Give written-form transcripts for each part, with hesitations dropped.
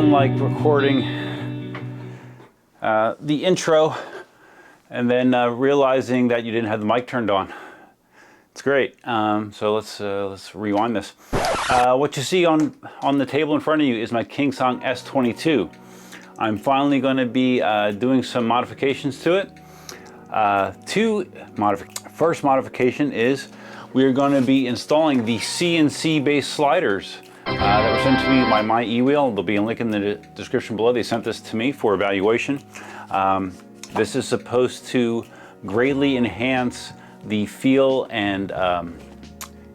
nothing like recording the intro and then realizing that you didn't have the mic turned on. It's great. So let's rewind this. What you see on the table in front of you is my KingSong S22. I'm finally going to be doing some modifications to it. First modification is we are going to be installing the CNC based sliders that were sent to me by my e-wheel. There'll be a link in the description below. They sent this to me for evaluation. This is supposed to greatly enhance the feel and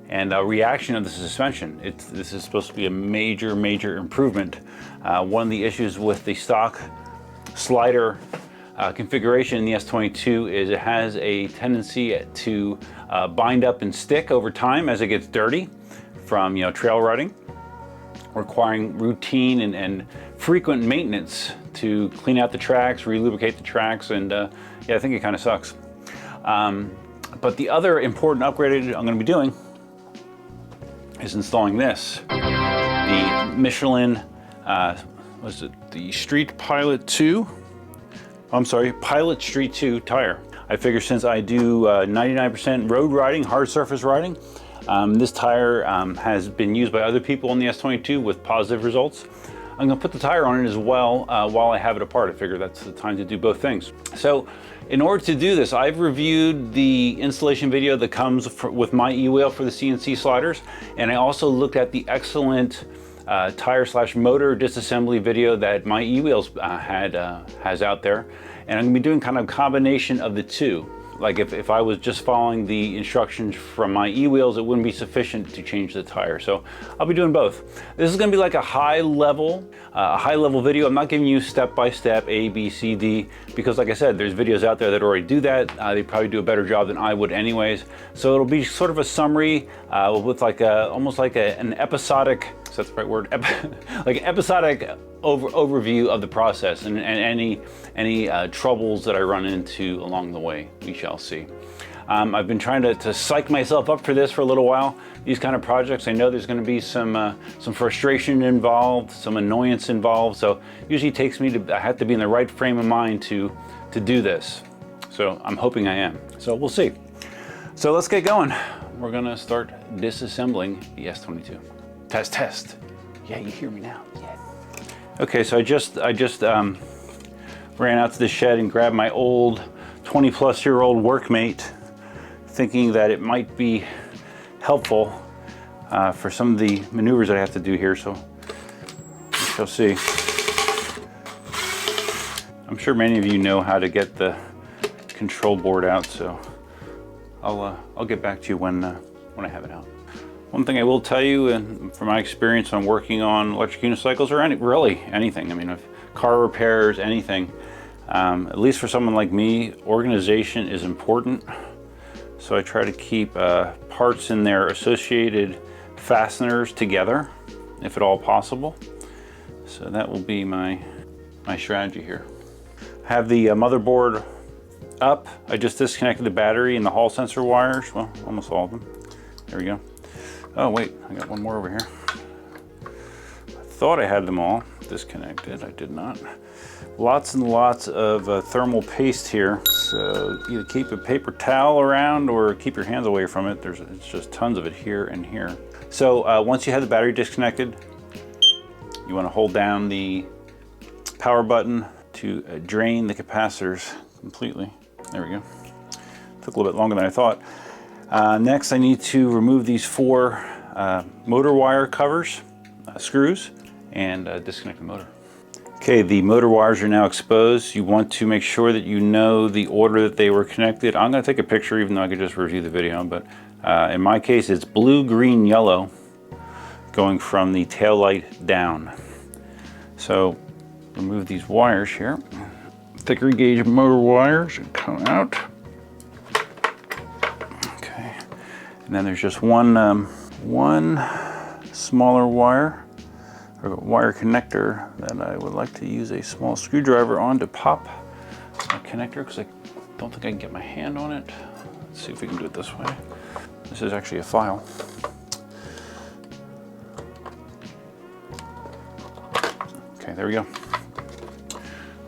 reaction of the suspension. This is supposed to be a major improvement. One of the issues with the stock slider configuration in the S22 is it has a tendency to bind up and stick over time as it gets dirty from trail riding, requiring routine and frequent maintenance to clean out the tracks, re-lubricate the tracks, and yeah, I think it kind of sucks. But the other important upgrade I'm going to be doing is installing this, the Michelin, was it the Street Pilot 2? I'm sorry, Pilot Street 2 tire. I figure since I do 99% road riding, hard surface riding, this tire has been used by other people on the S22 with positive results. I'm gonna put the tire on it as well while I have it apart. I figure that's the time to do both things. So in order to do this, I've reviewed the installation video that comes with my e-wheel for the CNC sliders, and I also looked at the excellent tire/motor disassembly video that my e-wheels has out there, and I'm gonna be doing kind of a combination of the two. Like if I was just following the instructions from my e-wheels, it wouldn't be sufficient to change the tire. So I'll be doing both. This is gonna be like a high level video. I'm not giving you step-by-step A, B, C, D, because like I said, there's videos out there that already do that. They probably do a better job than I would anyways. So it'll be sort of a summary with like almost like an episodic, is that the right word? Like an episodic overview of the process and any troubles that I run into along the way. We shall see. I've been trying to psych myself up for this for a little while. These kind of projects, I know there's going to be some frustration involved, some annoyance involved. So usually it takes me I have to be in the right frame of mind to do this. So I'm hoping I am. So we'll see. So let's get going. We're gonna start disassembling the S22. Test. Yeah, you hear me now. Yeah. Okay, so I just ran out to the shed and grabbed my old 20-plus-year-old workmate, thinking that it might be helpful for some of the maneuvers that I have to do here, so we shall see. I'm sure many of you know how to get the control board out, so I'll get back to you when I have it out. One thing I will tell you, and from my experience on working on electric unicycles, or really anything, I mean, if car repairs, anything, at least for someone like me, organization is important. So I try to keep parts in their associated fasteners together, if at all possible. So that will be my strategy here. I have the motherboard up. I just disconnected the battery and the hall sensor wires. Well, almost all of them. There we go. Oh wait, I got one more over here. I thought I had them all disconnected. I did not. Lots and lots of thermal paste here. So either keep a paper towel around or keep your hands away from it. It's just tons of it here and here. So once you have the battery disconnected, you want to hold down the power button to drain the capacitors completely. There we go. Took a little bit longer than I thought. Next, I need to remove these 4 motor wire covers, screws, and disconnect the motor. Okay, the motor wires are now exposed. You want to make sure that you know the order that they were connected. I'm going to take a picture, even though I could just review the video, but in my case, it's blue, green, yellow, going from the tail light down. So remove these wires here. Thicker gauge motor wires come out. And then there's just one smaller wire, or wire connector, that I would like to use a small screwdriver on to pop a connector, because I don't think I can get my hand on it. Let's see if we can do it this way. This is actually a file. Okay, there we go.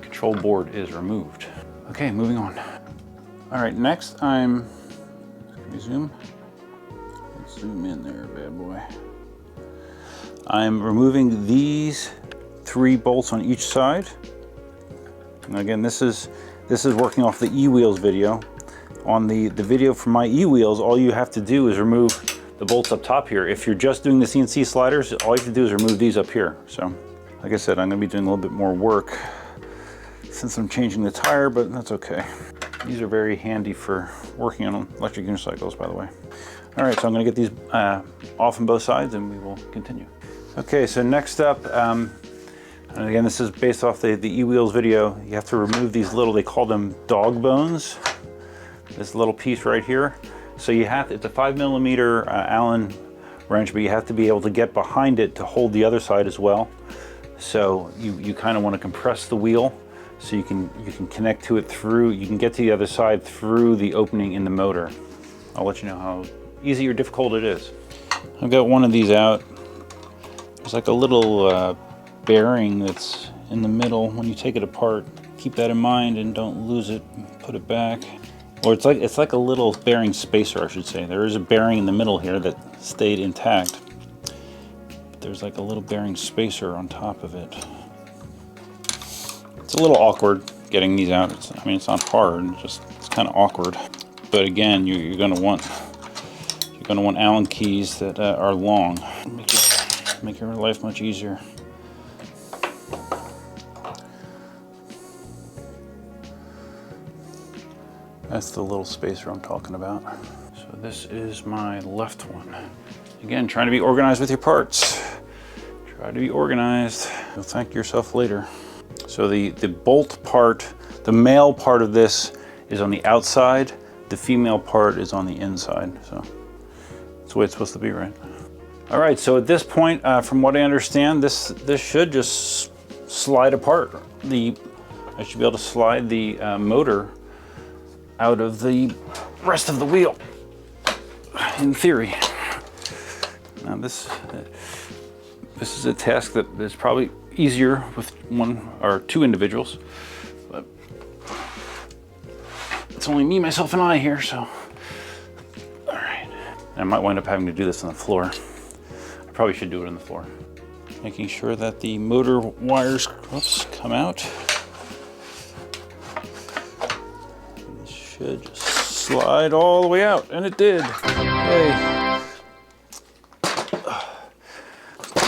Control board is removed. Okay, moving on. All right, next let me zoom. Let's zoom in there, bad boy. I'm removing these 3 bolts on each side. And again, this is working off the e-wheels video. On the video from my e-wheels, all you have to do is remove the bolts up top here. If you're just doing the CNC sliders, all you have to do is remove these up here. So, like I said, I'm gonna be doing a little bit more work since I'm changing the tire, but that's okay. These are very handy for working on electric unicycles, by the way. All right, so I'm gonna get these off on both sides and we will continue. Okay, so next up, and again, this is based off the e-wheels video. You have to remove these little, they call them dog bones. This little piece right here. So you have to, it's a 5mm Allen wrench, but you have to be able to get behind it to hold the other side as well. So you kind of want to compress the wheel so you can connect to it through, you can get to the other side through the opening in the motor. I'll let you know how easy or difficult it is. I've got one of these out. There's like a little bearing that's in the middle. When you take it apart, keep that in mind and don't lose it. Put it back. Or it's like a little bearing spacer, I should say. There is a bearing in the middle here that stayed intact. But there's like a little bearing spacer on top of it. It's a little awkward getting these out. I mean, it's not hard. It's kind of awkward. But again, you're going to want Allen keys that are long. Make your life much easier. That's the little spacer I'm talking about. So this is my left one. Again, trying to be organized with your parts. Try to be organized. You'll thank yourself later. So the bolt part, the male part of this is on the outside. The female part is on the inside. So that's the way it's supposed to be, right? All right, so at this point, from what I understand, this should just slide apart. I should be able to slide the motor out of the rest of the wheel, in theory. Now this is a task that is probably easier with 1 or 2 individuals, but it's only me, myself, and I here, so. All right, I might wind up having to do this on the floor. I probably should do it on the floor. Making sure that the motor wires, come out. Should just slide all the way out, and it did. Yay.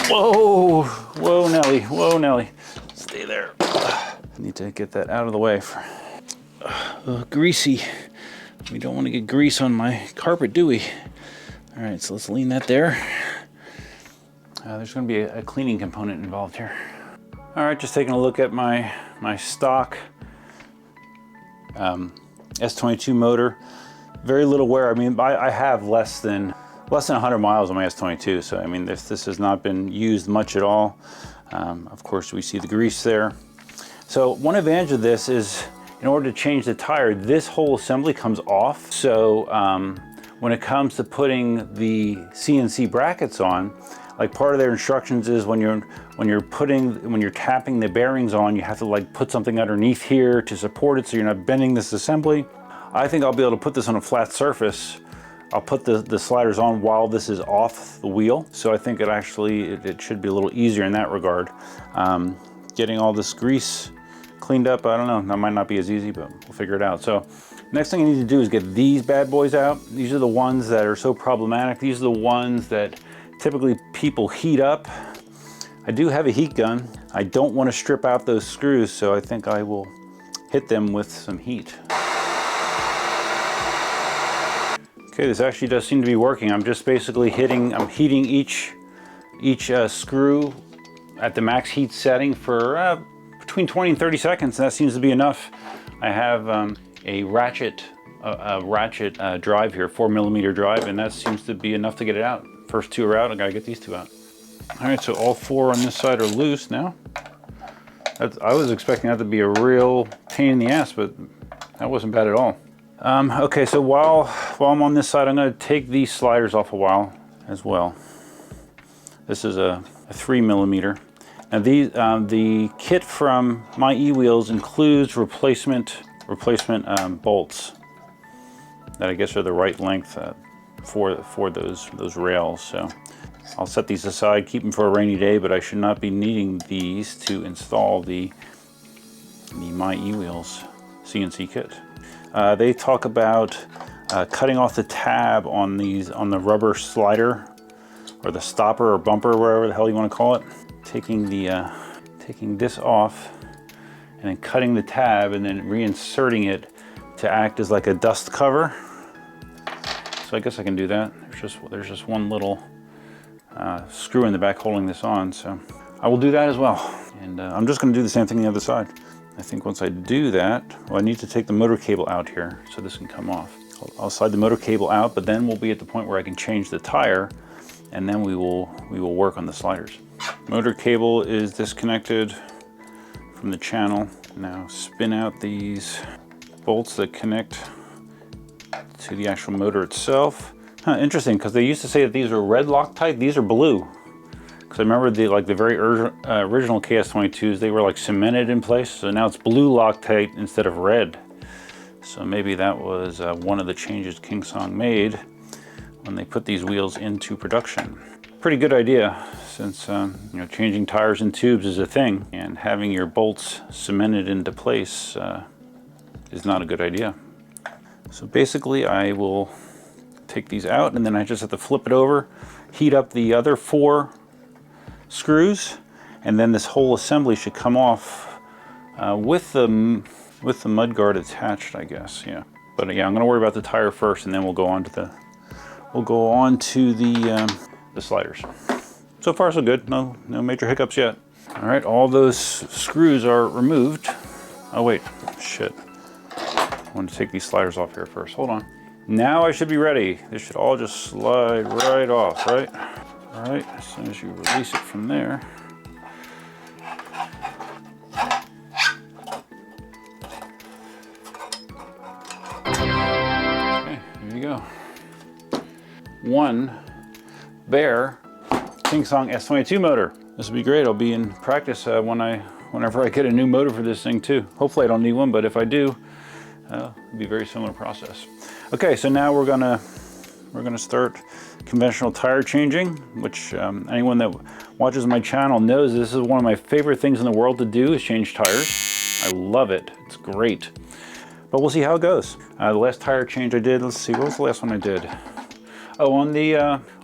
Whoa, whoa, Nelly, whoa, Nelly. Stay there. I need to get that out of the way. Greasy. We don't want to get grease on my carpet, do we? All right, so let's lean that there. There's going to be a cleaning component involved here. All right, just taking a look at my stock S22 motor. Very little wear. I mean, I have less than 100 miles on my S22, so I mean, this has not been used much at all. Of course, we see the grease there. So one advantage of this is, in order to change the tire, this whole assembly comes off. So when it comes to putting the CNC brackets on, like part of their instructions is when you're tapping the bearings on, you have to like put something underneath here to support it so you're not bending this assembly. I think I'll be able to put this on a flat surface. I'll put the sliders on while this is off the wheel. So I think it should be a little easier in that regard. Getting all this grease cleaned up, I don't know, that might not be as easy, but we'll figure it out. So next thing I need to do is get these bad boys out. These are the ones that are so problematic. These are the ones that typically people heat up. I do have a heat gun. I don't want to strip out those screws, so I think I will hit them with some heat. Okay, this actually does seem to be working. I'm just basically heating each screw at the max heat setting for between 20 and 30 seconds, and that seems to be enough. I have a ratchet drive here, 4mm drive, and that seems to be enough to get it out. First 2 are out, I gotta get these 2 out. All right, so all 4 on this side are loose now. I was expecting that to be a real pain in the ass, but that wasn't bad at all. Okay, so while I'm on this side, I'm gonna take these sliders off a while as well. This is a 3mm. Now the kit from My eWheels includes replacement bolts that I guess are the right length for those rails. So I'll set these aside, keep them for a rainy day, but I should not be needing these to install the My eWheels CNC kit. They talk about cutting off the tab on the rubber slider, or the stopper or bumper, whatever the hell you want to call it. Taking this off and then cutting the tab and then reinserting it to act as like a dust cover. So I guess I can do that. There's just one little screw in the back holding this on, so I will do that as well. And I'm just going to do the same thing on the other side. I think once I do that, well, I need to take the motor cable out here so this can come off. I'll slide the motor cable out, but then we'll be at the point where I can change the tire, and then we will work on the sliders. Motor cable is disconnected from the channel. Now spin out these bolts that connect to the actual motor itself. Interesting, because they used to say that these were red Loctite. These are blue. Because I remember the very original KS22s, they were like cemented in place. So now it's blue Loctite instead of red. So maybe that was one of the changes KingSong made when they put these wheels into production. Pretty good idea, since changing tires and tubes is a thing, and having your bolts cemented into place is not a good idea. So basically I will take these out, and then I just have to flip it over, heat up the other 4 screws, and then this whole assembly should come off with the mudguard attached, I guess. Yeah, but yeah, I'm going to worry about the tire first, and then we'll go on to the sliders. So far so good. No major hiccups yet. All right, all those screws are removed. Oh wait, shit. I want to take these sliders off here first. Hold on. Now I should be ready. This should all just slide right off, right? All right, as soon as you release it from there. Okay, here you go. One bare KingSong S22 motor. This will be great. I'll be in practice whenever I get a new motor for this thing too. Hopefully I don't need one, but if I do, it'll be a very similar process. Okay, so now we're gonna start conventional tire changing, which anyone that watches my channel knows this is one of my favorite things in the world to do, is change tires. I love it. It's great. But we'll see how it goes. The last tire change I did, let's see, what was the last one I did? Oh, on the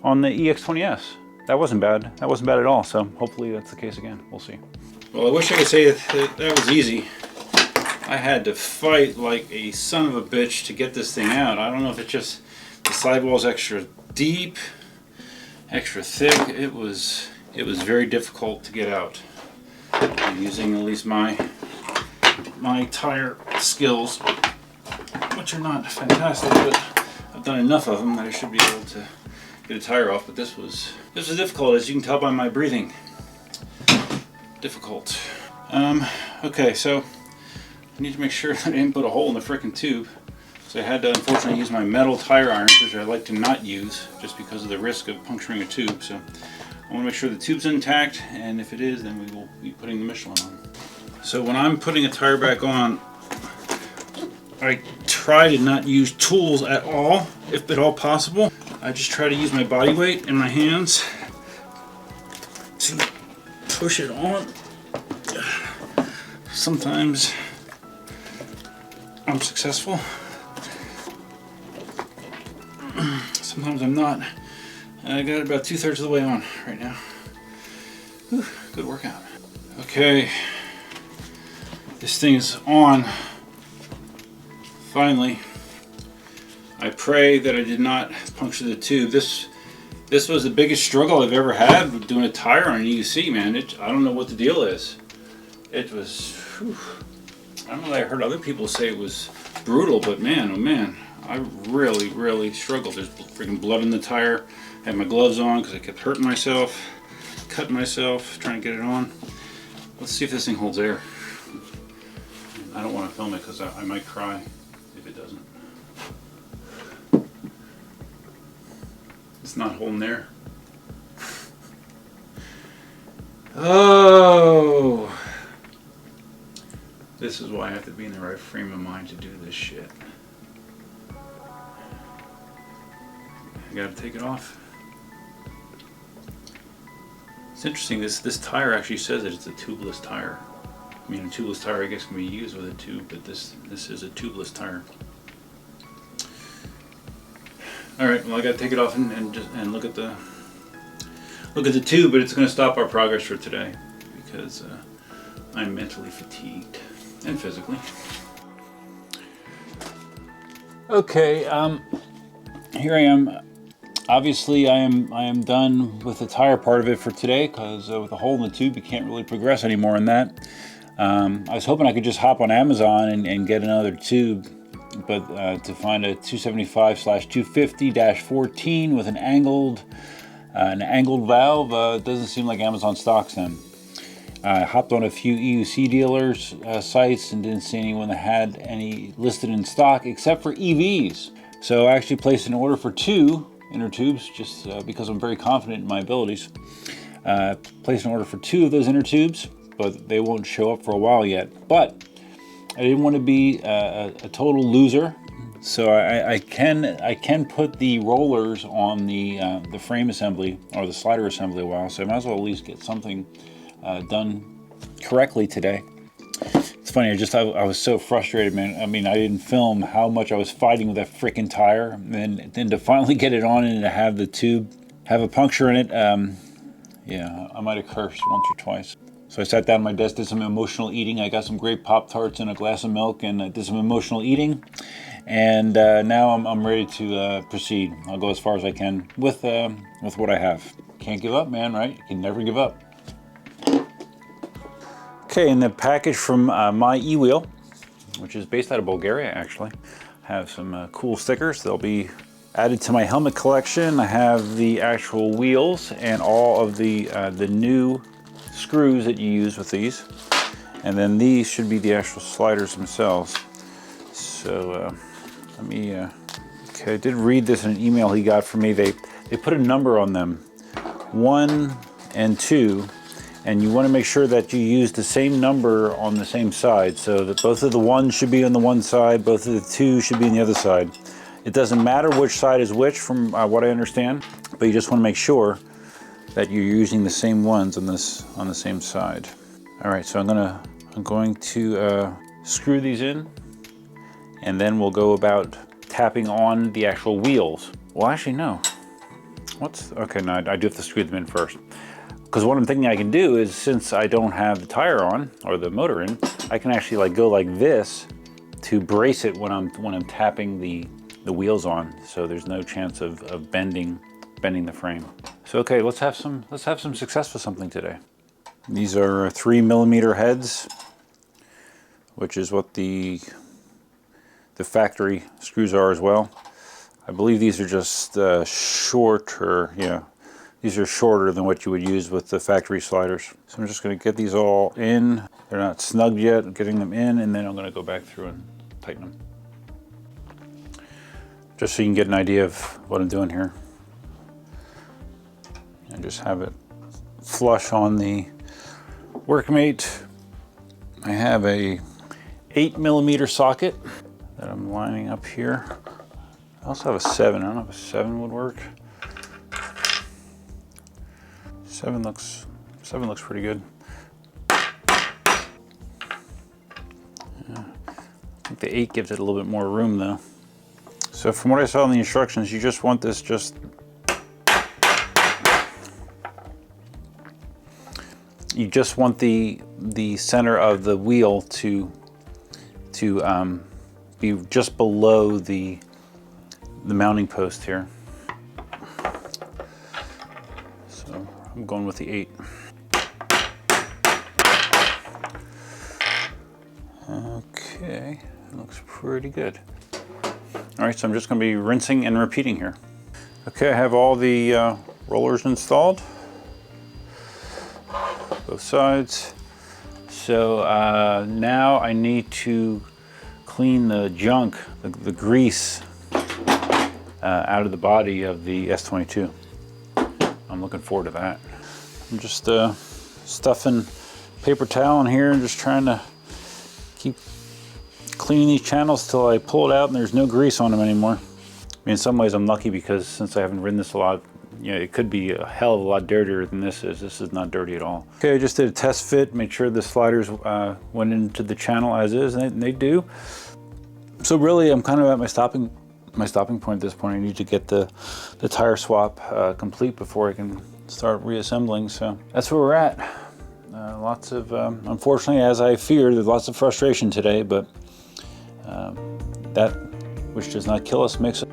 EX20S. That wasn't bad. That wasn't bad at all. So hopefully that's the case again. We'll see. Well, I wish I could say that was easy. I had to fight like a son of a bitch to get this thing out. I don't know if it's just the sidewall's extra deep, extra thick. It was very difficult to get out. I'm using at least my tire skills, which are not fantastic, but I've done enough of them that I should be able to get a tire off. But this was difficult, as you can tell by my breathing. Difficult. Okay, so I need to make sure that I didn't put a hole in the frickin' tube. So I had to unfortunately use my metal tire irons, which I like to not use just because of the risk of puncturing a tube. So I want to make sure the tube's intact, and if it is, then we will be putting the Michelin on. So when I'm putting a tire back on, I try to not use tools at all, if at all possible. I just try to use my body weight and my hands to push it on. Sometimes I'm successful. Sometimes I'm not. I got about 2/3 of the way on right now. Whew, good workout. Okay, this thing is on. Finally. I pray that I did not puncture the tube. This was the biggest struggle I've ever had with doing a tire on an EUC, man. I don't know what the deal is. It was, whew. I don't know that I heard other people say it was brutal, but man, oh man, I really, really struggled. There's freaking blood in the tire. I had my gloves on because I kept hurting myself, cutting myself, trying to get it on. Let's see if this thing holds air. I don't want to film it because I might cry if it doesn't. It's not holding air. Oh, this is why I have to be in the right frame of mind to do this shit. I gotta take it off. It's interesting, this tire actually says that it's a tubeless tire. I mean, a tubeless tire I guess can be used with a tube, but this is a tubeless tire. Alright, well I gotta take it off and look at the tube, but it's gonna stop our progress for today because I'm mentally fatigued and physically. Okay, here I am. Obviously, I am done with the tire part of it for today because with a hole in the tube, you can't really progress anymore in that. I was hoping I could just hop on Amazon and get another tube, but to find a 275/250-14 with an angled valve doesn't seem like Amazon stocks them. I hopped on a few EUC dealers sites and didn't see anyone that had any listed in stock except for EVs. So I actually placed an order for 2 inner tubes just because I'm very confident in my abilities. Placed an order for 2 of those inner tubes, but they won't show up for a while yet. But I didn't want to be a total loser, so I can put the rollers on the frame assembly or the slider assembly a while. So I might as well at least get something done correctly today. It's funny, I was so frustrated, man. I mean, I didn't film how much I was fighting with that freaking tire, and then to finally get it on and to have the tube have a puncture in it, yeah, I might have cursed once or twice. So I sat down at my desk, did some emotional eating. I got some great Pop-Tarts and a glass of milk, and I did some emotional eating. And now I'm ready to proceed. I'll go as far as I can with what I have. Can't give up, man, right? You can never give up. Okay, in the package from my eWheel, which is based out of Bulgaria actually, I have some cool stickers. They'll be added to my helmet collection. I have the actual wheels and all of the new screws that you use with these. And then these should be the actual sliders themselves. So let me, okay, I did read this in an email he got from me. They put a number on them, 1 and 2. And you want to make sure that you use the same number on the same side, so that both of the 1s should be on the one side, both of the 2 should be on the other side. It doesn't matter which side is which from what I understand, but you just want to make sure that you're using the same ones on the same side. All right, so I'm going to screw these in, and then we'll go about tapping on the actual wheels. Well, actually, no. Okay, no, I do have to screw them in first. Because what I'm thinking I can do is, since I don't have the tire on or the motor in, I can actually like go like this to brace it when I'm tapping the wheels on, so there's no chance of bending the frame. So okay, let's have some success with something today. These are 3mm heads, which is what the factory screws are as well. I believe these are just shorter, yeah. These are shorter than what you would use with the factory sliders. So I'm just going to get these all in. They're not snugged yet. I'm getting them in, and then I'm going to go back through and tighten them. Just so you can get an idea of what I'm doing here. And just have it flush on the workmate. I have a 8mm socket that I'm lining up here. I also have a 7. I don't know if a 7 would work. 7 looks pretty good. Yeah. I think the 8 gives it a little bit more room though. So from what I saw in the instructions, you just want this you just want the center of the wheel to be just below the mounting post here. So I'm going with the 8. Okay, that looks pretty good. All right, so I'm just going to be rinsing and repeating here. Okay, I have all the rollers installed, both sides. So now I need to clean the junk, the grease out of the body of the S22. I'm looking forward to that. I'm just stuffing paper towel in here and just trying to keep cleaning these channels till I pull it out and there's no grease on them anymore. I mean, in some ways I'm lucky because since I haven't ridden this a lot, you know, it could be a hell of a lot dirtier than this is. This is not dirty at all. Okay, I just did a test fit, made sure the sliders went into the channel as is, and they do. So really, I'm kind of at my stopping point at this point. I need to get the tire swap complete before I can start reassembling. So that's where we're at. Lots of, unfortunately, as I feared, there's lots of frustration today, but that which does not kill us makes it.